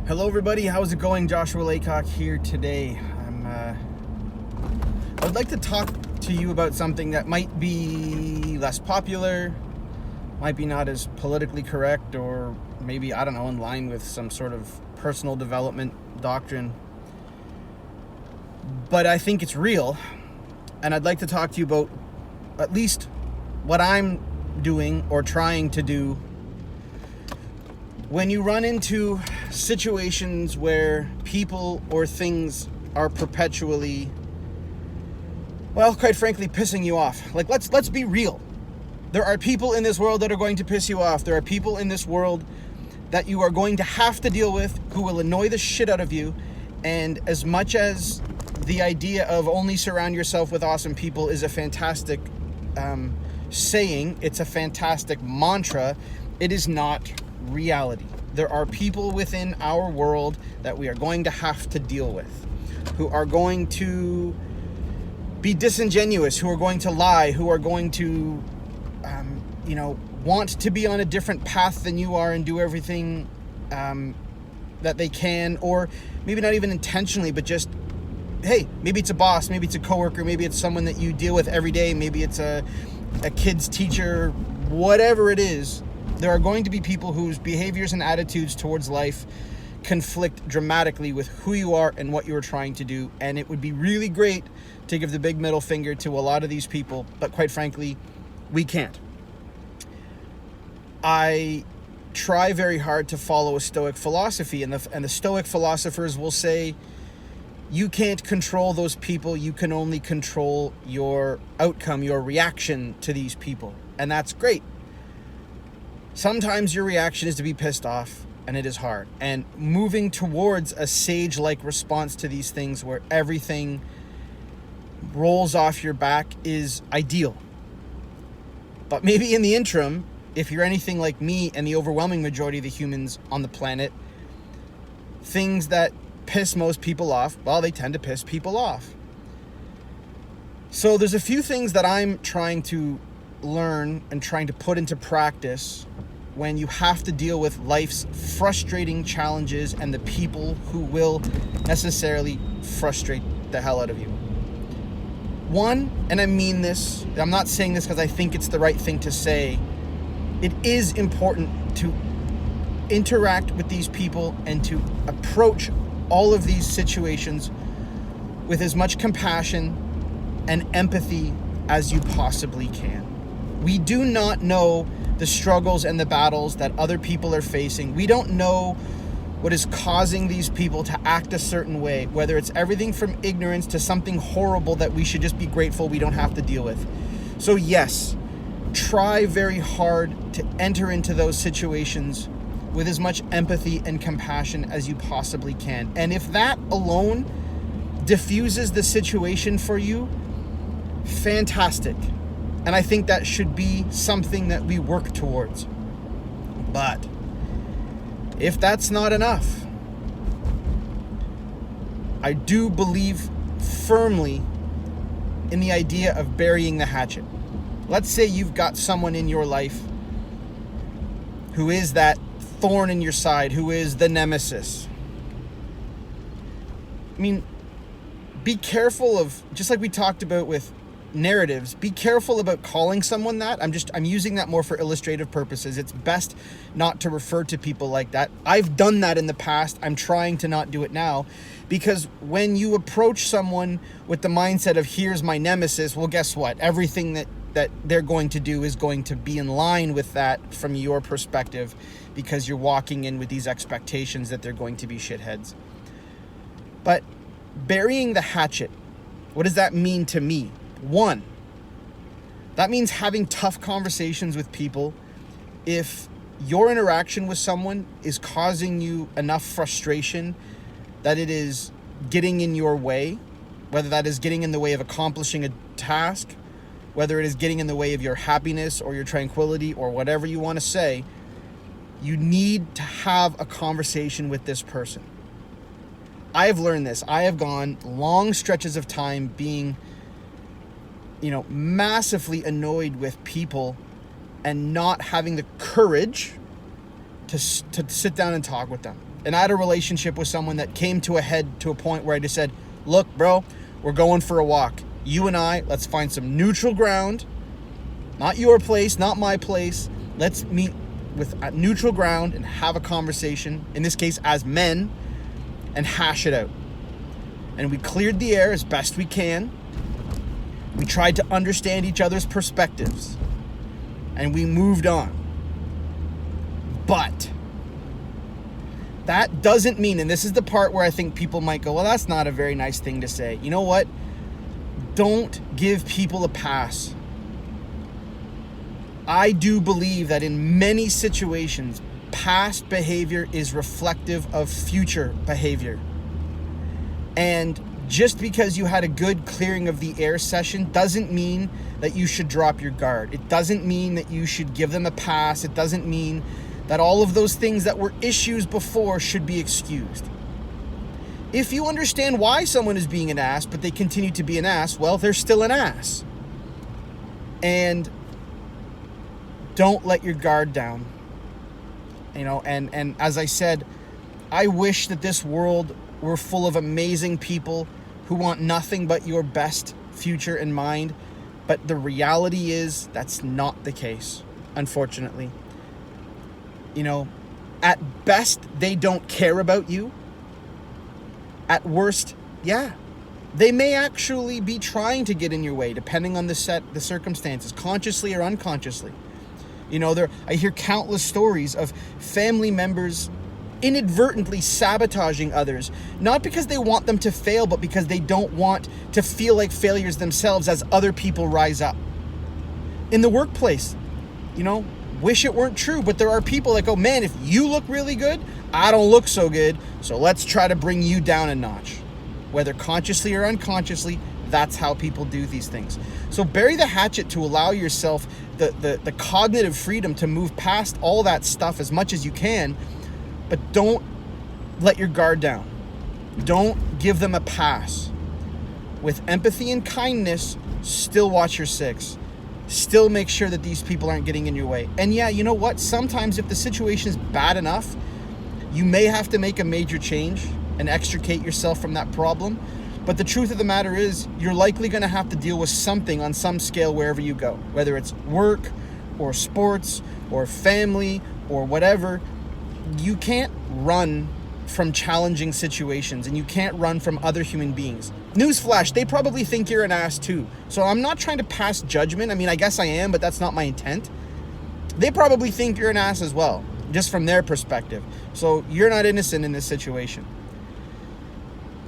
Hello everybody, how's it going? Joshua Laycock here today. I would like to talk to you about something that might be less popular, might be not as politically correct, or maybe, I don't know, in line with some sort of personal development doctrine. But I think it's real, and I'd like to talk to you about at least what I'm doing or trying to do when you run into situations where people or things are perpetually, well, quite frankly, pissing you off. Like, let's be real. There are people in this world that are going to piss you off. There are people in this world that you are going to have to deal with who will annoy the shit out of you. And as much as the idea of only surround yourself with awesome people is a fantastic saying, it's a fantastic mantra, it is not reality. There are people within our world that we are going to have to deal with, who are going to be disingenuous, who are going to lie, who are going to, want to be on a different path than you are and do everything that they can, or maybe not even intentionally, but just, hey, maybe it's a boss, maybe it's a coworker, maybe it's someone that you deal with every day, maybe it's a kid's teacher, whatever it is. There are going to be people whose behaviors and attitudes towards life conflict dramatically with who you are and what you are trying to do. And it would be really great to give the big middle finger to a lot of these people, but quite frankly, we can't. I try very hard to follow a Stoic philosophy, and the Stoic philosophers will say, you can't control those people, you can only control your outcome, your reaction to these people. And that's great. Sometimes your reaction is to be pissed off, and it is hard. And moving towards a sage-like response to these things where everything rolls off your back is ideal. But maybe in the interim, if you're anything like me and the overwhelming majority of the humans on the planet, things that piss most people off, well, they tend to piss people off. So there's a few things that I'm trying to learn and trying to put into practice when you have to deal with life's frustrating challenges and the people who will necessarily frustrate the hell out of you. One, and I mean this, I'm not saying this because I think it's the right thing to say, it is important to interact with these people and to approach all of these situations with as much compassion and empathy as you possibly can. We do not know the struggles and the battles that other people are facing. We don't know what is causing these people to act a certain way, whether it's everything from ignorance to something horrible that we should just be grateful we don't have to deal with. So yes, try very hard to enter into those situations with as much empathy and compassion as you possibly can. And if that alone diffuses the situation for you, fantastic. And I think that should be something that we work towards. But if that's not enough, I do believe firmly in the idea of burying the hatchet. Let's say you've got someone in your life who is that thorn in your side, who is the nemesis. I mean, be careful of, just like we talked about with narratives, be careful about calling someone that. I'm using that more for illustrative purposes. It's best not to refer to people like that. I've done that in the past. I'm trying to not do it now, because when you approach someone with the mindset of here's my nemesis, well, guess what? Everything that they're going to do is going to be in line with that from your perspective, because you're walking in with these expectations that they're going to be shitheads. But burying the hatchet, what does that mean to me? One, that means having tough conversations with people. If your interaction with someone is causing you enough frustration that it is getting in your way, whether that is getting in the way of accomplishing a task, whether it is getting in the way of your happiness or your tranquility or whatever you want to say, you need to have a conversation with this person. I have learned this. I have gone long stretches of time being massively annoyed with people and not having the courage to sit down and talk with them. And I had a relationship with someone that came to a head to a point where I just said, look, bro, we're going for a walk. You and I, let's find some neutral ground. Not your place, not my place. Let's meet with a neutral ground and have a conversation, in this case as men, and hash it out. And we cleared the air as best we can. We tried to understand each other's perspectives. And we moved on. But that doesn't mean, and this is the part where I think people might go, well, that's not a very nice thing to say. You know what? Don't give people a pass. I do believe that in many situations, past behavior is reflective of future behavior. And just because you had a good clearing of the air session doesn't mean that you should drop your guard. It doesn't mean that you should give them a pass. It doesn't mean that all of those things that were issues before should be excused. If you understand why someone is being an ass, but they continue to be an ass, well, they're still an ass. And don't let your guard down. You know, and as I said, I wish that this world were full of amazing people who want nothing but your best future in mind. But the reality is that's not the case, unfortunately. You know, at best, they don't care about you. At worst, yeah, they may actually be trying to get in your way, depending on the circumstances, consciously or unconsciously. You know, I hear countless stories of family members inadvertently sabotaging others, not because they want them to fail, but because they don't want to feel like failures themselves as other people rise up. In the workplace, you know, wish it weren't true, but there are people that go, man, if you look really good, I don't look so good, so let's try to bring you down a notch. Whether consciously or unconsciously, that's how people do these things. So bury the hatchet to allow yourself the cognitive freedom to move past all that stuff as much as you can, but don't let your guard down. Don't give them a pass. With empathy and kindness, still watch your six. Still make sure that these people aren't getting in your way. And yeah, you know what? Sometimes if the situation is bad enough, you may have to make a major change and extricate yourself from that problem. But the truth of the matter is, you're likely going to have to deal with something on some scale wherever you go. Whether it's work or sports or family or whatever, you can't run from challenging situations and you can't run from other human beings. Newsflash, they probably think you're an ass too. So I'm not trying to pass judgment. I mean, I guess I am, but that's not my intent. They probably think you're an ass as well, just from their perspective. So you're not innocent in this situation.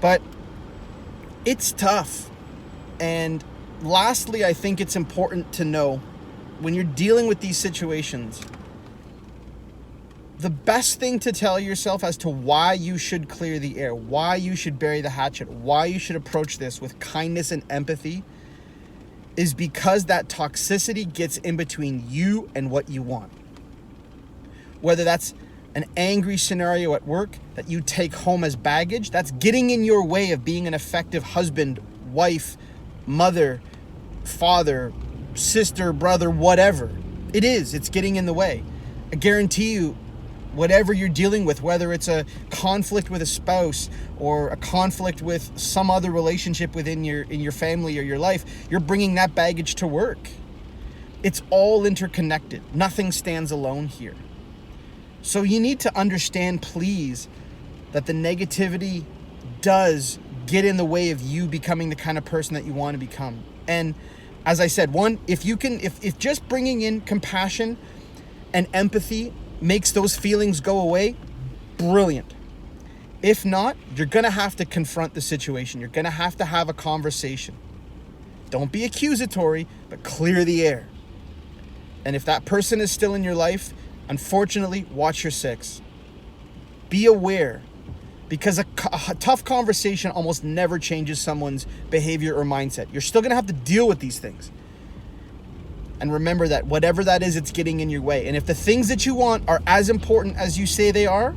But it's tough. And lastly, I think it's important to know when you're dealing with these situations, the best thing to tell yourself as to why you should clear the air, why you should bury the hatchet, why you should approach this with kindness and empathy is because that toxicity gets in between you and what you want. Whether that's an angry scenario at work that you take home as baggage, that's getting in your way of being an effective husband, wife, mother, father, sister, brother, whatever. It's getting in the way. I guarantee you, whatever you're dealing with, whether it's a conflict with a spouse or a conflict with some other relationship within your family or your life, you're bringing that baggage to work. It's all interconnected. Nothing stands alone here. So you need to understand, please, that the negativity does get in the way of you becoming the kind of person that you want to become. And as I said, if just bringing in compassion and empathy makes those feelings go away, brilliant. If not, you're going to have to confront the situation. You're going to have a conversation. Don't be accusatory, but clear the air. And if that person is still in your life, unfortunately, watch your six. Be aware, because a tough conversation almost never changes someone's behavior or mindset. You're still going to have to deal with these things. And remember that whatever that is, it's getting in your way. And if the things that you want are as important as you say they are,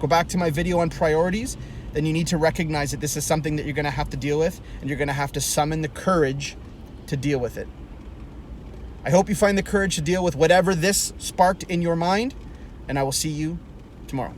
go back to my video on priorities, then you need to recognize that this is something that you're going to have to deal with, and you're going to have to summon the courage to deal with it. I hope you find the courage to deal with whatever this sparked in your mind, and I will see you tomorrow.